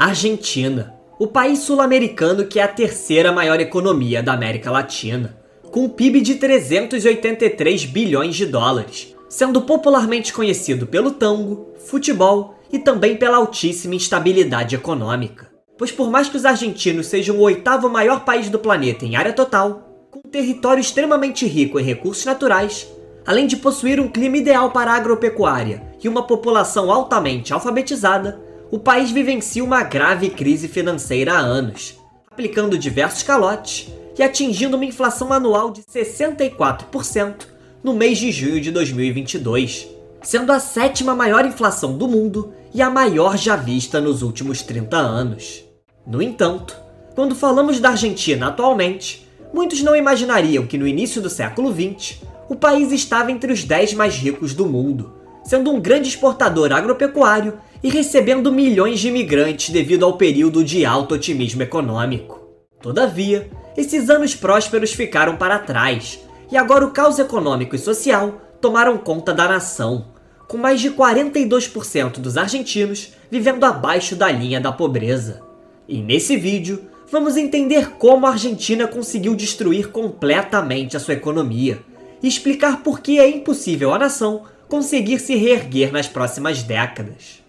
Argentina, o país sul-americano que é a terceira maior economia da América Latina, com um PIB de 383 bilhões de dólares, sendo popularmente conhecido pelo tango, futebol e também pela altíssima instabilidade econômica. Pois por mais que os argentinos sejam o oitavo maior país do planeta em área total, com um território extremamente rico em recursos naturais, além de possuir um clima ideal para a agropecuária e uma população altamente alfabetizada, o país vivencia uma grave crise financeira há anos, aplicando diversos calotes e atingindo uma inflação anual de 64% no mês de junho de 2022, sendo a sétima maior inflação do mundo e a maior já vista nos últimos 30 anos. No entanto, quando falamos da Argentina atualmente, muitos não imaginariam que no início do século XX, o país estava entre os 10 mais ricos do mundo, sendo um grande exportador agropecuário e recebendo milhões de imigrantes devido ao período de alto otimismo econômico. Todavia, esses anos prósperos ficaram para trás, e agora o caos econômico e social tomaram conta da nação, com mais de 42% dos argentinos vivendo abaixo da linha da pobreza. E nesse vídeo, vamos entender como a Argentina conseguiu destruir completamente a sua economia, e explicar por que é impossível à nação conseguir se reerguer nas próximas décadas.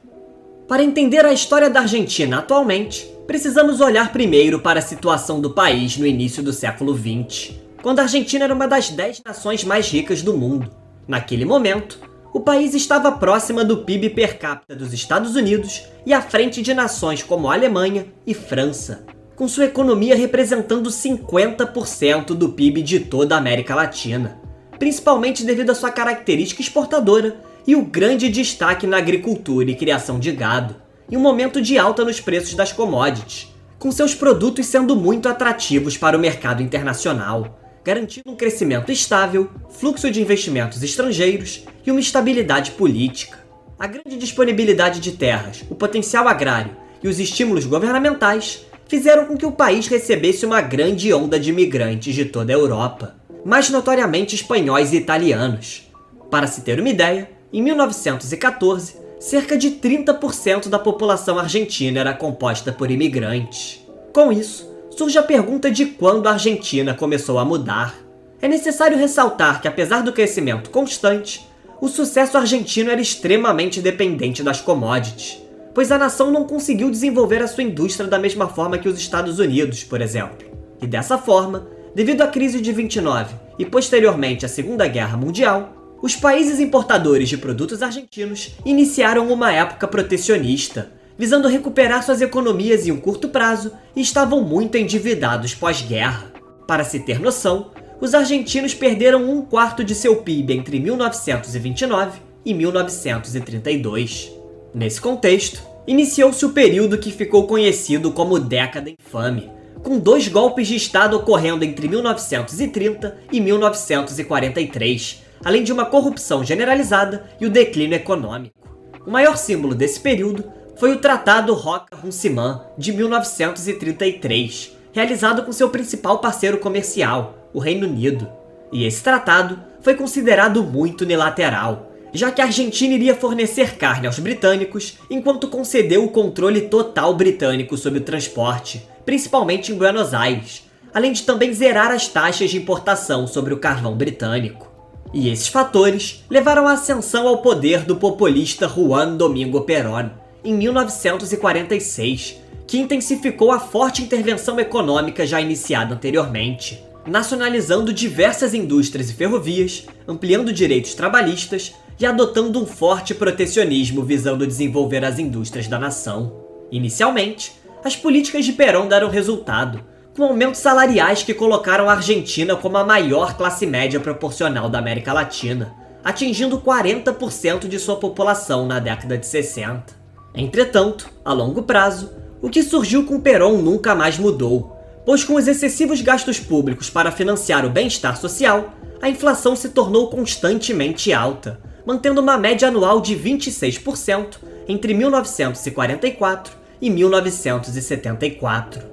Para entender a história da Argentina atualmente, precisamos olhar primeiro para a situação do país no início do século XX, quando a Argentina era uma das 10 nações mais ricas do mundo. Naquele momento, o país estava próxima do PIB per capita dos Estados Unidos e à frente de nações como a Alemanha e França, com sua economia representando 50% do PIB de toda a América Latina, principalmente devido à sua característica exportadora e o grande destaque na agricultura e criação de gado, e um momento de alta nos preços das commodities, com seus produtos sendo muito atrativos para o mercado internacional, garantindo um crescimento estável, fluxo de investimentos estrangeiros e uma estabilidade política. A grande disponibilidade de terras, o potencial agrário e os estímulos governamentais fizeram com que o país recebesse uma grande onda de imigrantes de toda a Europa, mais notoriamente espanhóis e italianos. Para se ter uma ideia, em 1914, cerca de 30% da população argentina era composta por imigrantes. Com isso, surge a pergunta de quando a Argentina começou a mudar. É necessário ressaltar que, apesar do crescimento constante, o sucesso argentino era extremamente dependente das commodities, pois a nação não conseguiu desenvolver a sua indústria da mesma forma que os Estados Unidos, por exemplo. E dessa forma, devido à crise de 29 e posteriormente à Segunda Guerra Mundial, os países importadores de produtos argentinos iniciaram uma época protecionista, visando recuperar suas economias em um curto prazo e estavam muito endividados pós-guerra. Para se ter noção, os argentinos perderam 1/4 de seu PIB entre 1929 e 1932. Nesse contexto, iniciou-se o período que ficou conhecido como Década Infame, com 2 golpes de Estado ocorrendo entre 1930 e 1943, além de uma corrupção generalizada e o declínio econômico. O maior símbolo desse período foi o Tratado Roca-Runciman, de 1933, realizado com seu principal parceiro comercial, o Reino Unido. E esse tratado foi considerado muito unilateral, já que a Argentina iria fornecer carne aos britânicos, enquanto concedeu o controle total britânico sobre o transporte, principalmente em Buenos Aires, além de também zerar as taxas de importação sobre o carvão britânico. E esses fatores levaram à ascensão ao poder do populista Juan Domingo Perón, em 1946, que intensificou a forte intervenção econômica já iniciada anteriormente, nacionalizando diversas indústrias e ferrovias, ampliando direitos trabalhistas e adotando um forte protecionismo visando desenvolver as indústrias da nação. Inicialmente, as políticas de Perón deram resultado, com aumentos salariais que colocaram a Argentina como a maior classe média proporcional da América Latina, atingindo 40% de sua população na década de 60. Entretanto, a longo prazo, o que surgiu com Perón nunca mais mudou, pois com os excessivos gastos públicos para financiar o bem-estar social, a inflação se tornou constantemente alta, mantendo uma média anual de 26% entre 1944 e 1974.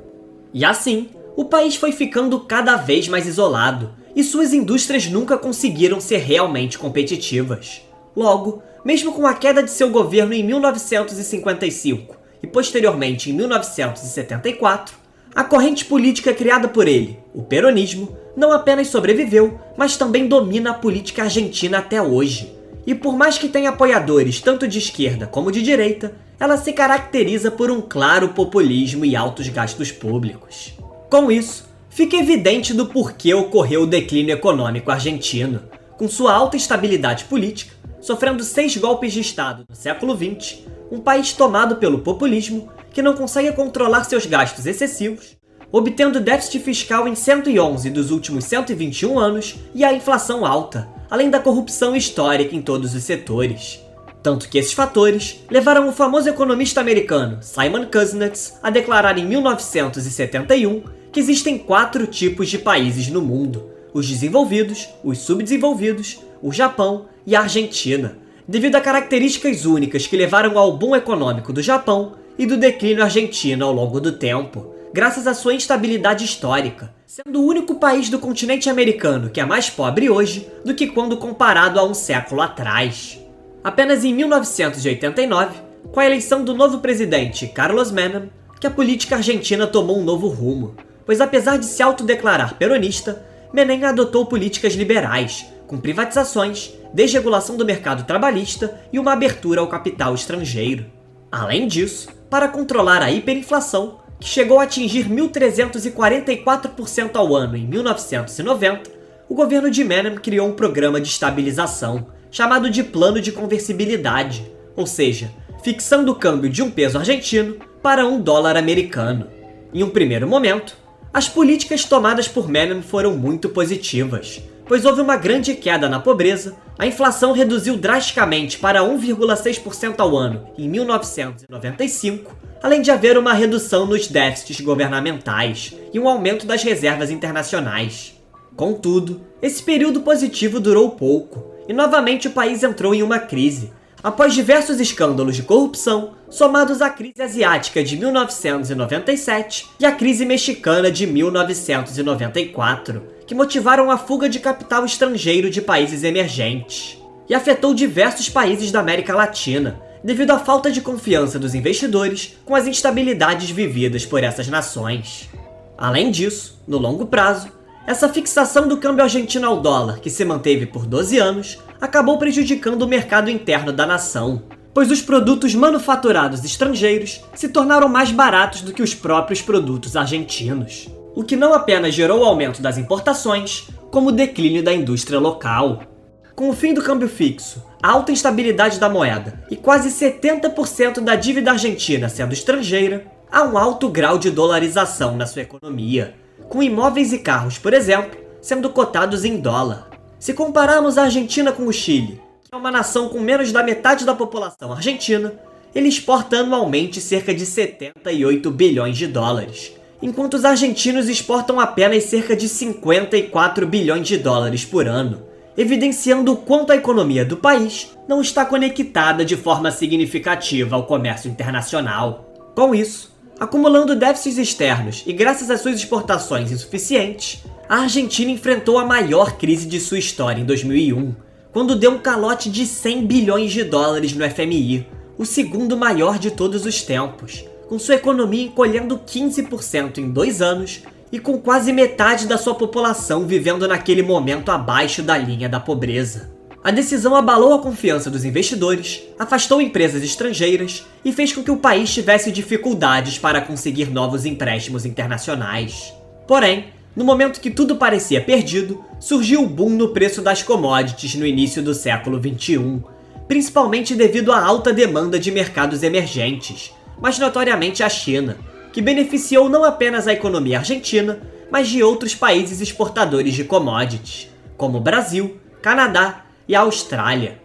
E assim, o país foi ficando cada vez mais isolado, e suas indústrias nunca conseguiram ser realmente competitivas. Logo, mesmo com a queda de seu governo em 1955 e posteriormente em 1974, a corrente política criada por ele, o peronismo, não apenas sobreviveu, mas também domina a política argentina até hoje. E por mais que tenha apoiadores tanto de esquerda como de direita, ela se caracteriza por um claro populismo e altos gastos públicos. Com isso, fica evidente do porquê ocorreu o declínio econômico argentino, com sua alta estabilidade política, sofrendo 6 golpes de Estado no século XX, um país tomado pelo populismo que não consegue controlar seus gastos excessivos, obtendo déficit fiscal em 111 dos últimos 121 anos e a inflação alta, além da corrupção histórica em todos os setores. Tanto que esses fatores levaram o famoso economista americano Simon Kuznets a declarar em 1971 que existem 4 tipos de países no mundo: os desenvolvidos, os subdesenvolvidos, o Japão e a Argentina, devido a características únicas que levaram ao boom econômico do Japão e do declínio argentino ao longo do tempo, graças à sua instabilidade histórica, sendo o único país do continente americano que é mais pobre hoje do que quando comparado a um século atrás. Apenas em 1989, com a eleição do novo presidente Carlos Menem, que a política argentina tomou um novo rumo, pois apesar de se autodeclarar peronista, Menem adotou políticas liberais, com privatizações, desregulação do mercado trabalhista e uma abertura ao capital estrangeiro. Além disso, para controlar a hiperinflação, que chegou a atingir 1.344% ao ano em 1990, o governo de Menem criou um programa de estabilização, chamado de Plano de Conversibilidade, ou seja, fixando o câmbio de um peso argentino para um dólar americano. Em um primeiro momento, as políticas tomadas por Menem foram muito positivas, pois houve uma grande queda na pobreza, a inflação reduziu drasticamente para 1,6% ao ano em 1995, além de haver uma redução nos déficits governamentais e um aumento das reservas internacionais. Contudo, esse período positivo durou pouco, e novamente o país entrou em uma crise, após diversos escândalos de corrupção, somados à crise asiática de 1997 e à crise mexicana de 1994, que motivaram a fuga de capital estrangeiro de países emergentes, e afetou diversos países da América Latina, devido à falta de confiança dos investidores com as instabilidades vividas por essas nações. Além disso, no longo prazo, essa fixação do câmbio argentino ao dólar, que se manteve por 12 anos, acabou prejudicando o mercado interno da nação, pois os produtos manufaturados estrangeiros se tornaram mais baratos do que os próprios produtos argentinos, o que não apenas gerou o aumento das importações, como o declínio da indústria local. Com o fim do câmbio fixo, a alta instabilidade da moeda e quase 70% da dívida argentina sendo estrangeira, há um alto grau de dolarização na sua economia, com imóveis e carros, por exemplo, sendo cotados em dólar. Se compararmos a Argentina com o Chile, que é uma nação com menos da metade da população argentina, ele exporta anualmente cerca de 78 bilhões de dólares, enquanto os argentinos exportam apenas cerca de 54 bilhões de dólares por ano, evidenciando o quanto a economia do país não está conectada de forma significativa ao comércio internacional. Com isso, acumulando déficits externos e graças às suas exportações insuficientes, a Argentina enfrentou a maior crise de sua história em 2001, quando deu um calote de 100 bilhões de dólares no FMI, o segundo maior de todos os tempos, com sua economia encolhendo 15% em 2 anos e com quase metade da sua população vivendo naquele momento abaixo da linha da pobreza. A decisão abalou a confiança dos investidores, afastou empresas estrangeiras e fez com que o país tivesse dificuldades para conseguir novos empréstimos internacionais. Porém, no momento que tudo parecia perdido, surgiu o boom no preço das commodities no início do século XXI, principalmente devido à alta demanda de mercados emergentes, mas notoriamente a China, que beneficiou não apenas a economia argentina, mas de outros países exportadores de commodities, como o Brasil, Canadá e a Austrália.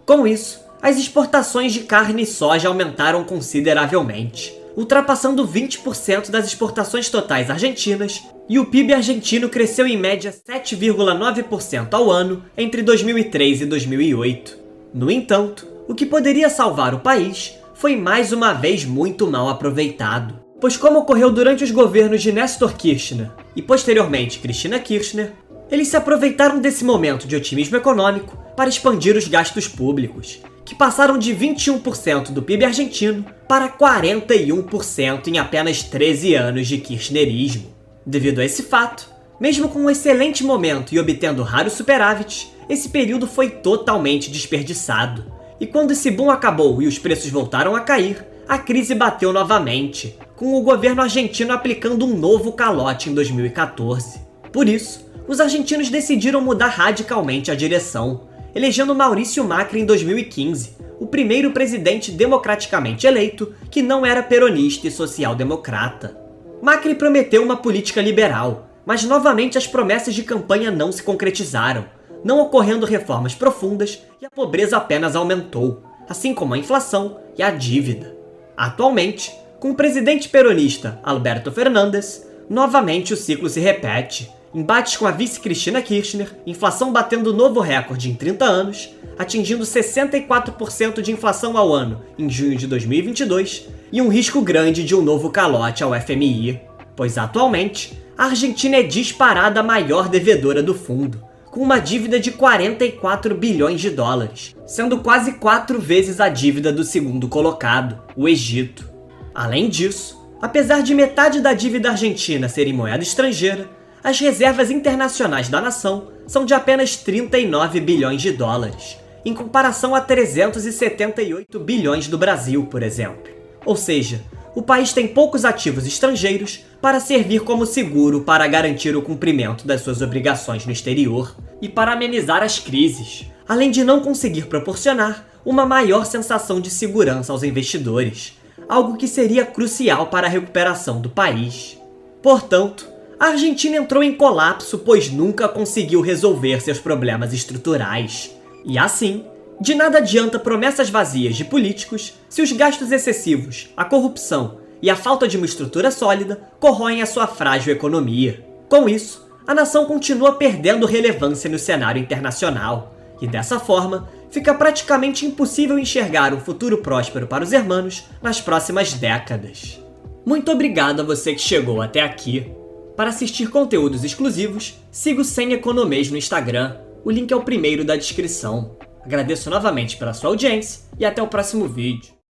Com isso, as exportações de carne e soja aumentaram consideravelmente, ultrapassando 20% das exportações totais argentinas, e o PIB argentino cresceu em média 7,9% ao ano entre 2003 e 2008. No entanto, o que poderia salvar o país foi mais uma vez muito mal aproveitado, pois como ocorreu durante os governos de Néstor Kirchner e posteriormente Cristina Kirchner, eles se aproveitaram desse momento de otimismo econômico para expandir os gastos públicos, que que passaram de 21% do PIB argentino para 41% em apenas 13 anos de kirchnerismo. Devido a esse fato, mesmo com um excelente momento e obtendo raros superávites, esse período foi totalmente desperdiçado. E quando esse boom acabou e os preços voltaram a cair, a crise bateu novamente, com o governo argentino aplicando um novo calote em 2014. Por isso, os argentinos decidiram mudar radicalmente a direção, elegendo Maurício Macri em 2015, o primeiro presidente democraticamente eleito que não era peronista e social-democrata. Macri prometeu uma política liberal, mas novamente as promessas de campanha não se concretizaram, não ocorrendo reformas profundas e a pobreza apenas aumentou, assim como a inflação e a dívida. Atualmente, com o presidente peronista Alberto Fernandes, novamente o ciclo se repete. Embates com a vice Cristina Kirchner, inflação batendo novo recorde em 30 anos, atingindo 64% de inflação ao ano em junho de 2022, e um risco grande de um novo calote ao FMI, pois atualmente a Argentina é disparada a maior devedora do fundo, com uma dívida de 44 bilhões de dólares, sendo quase 4 vezes a dívida do segundo colocado, o Egito. Além disso, apesar de metade da dívida argentina ser em moeda estrangeira, as reservas internacionais da nação são de apenas 39 bilhões de dólares, em comparação a 378 bilhões do Brasil, por exemplo. Ou seja, o país tem poucos ativos estrangeiros para servir como seguro para garantir o cumprimento das suas obrigações no exterior e para amenizar as crises, além de não conseguir proporcionar uma maior sensação de segurança aos investidores, algo que seria crucial para a recuperação do país. Portanto, a Argentina entrou em colapso pois nunca conseguiu resolver seus problemas estruturais. E assim, de nada adianta promessas vazias de políticos se os gastos excessivos, a corrupção e a falta de uma estrutura sólida corroem a sua frágil economia. Com isso, a nação continua perdendo relevância no cenário internacional, e dessa forma, fica praticamente impossível enxergar um futuro próspero para os hermanos nas próximas décadas. Muito obrigado a você que chegou até aqui. Para assistir conteúdos exclusivos, siga o Sem Economês no Instagram, o link é o primeiro da descrição. Agradeço novamente pela sua audiência e até o próximo vídeo.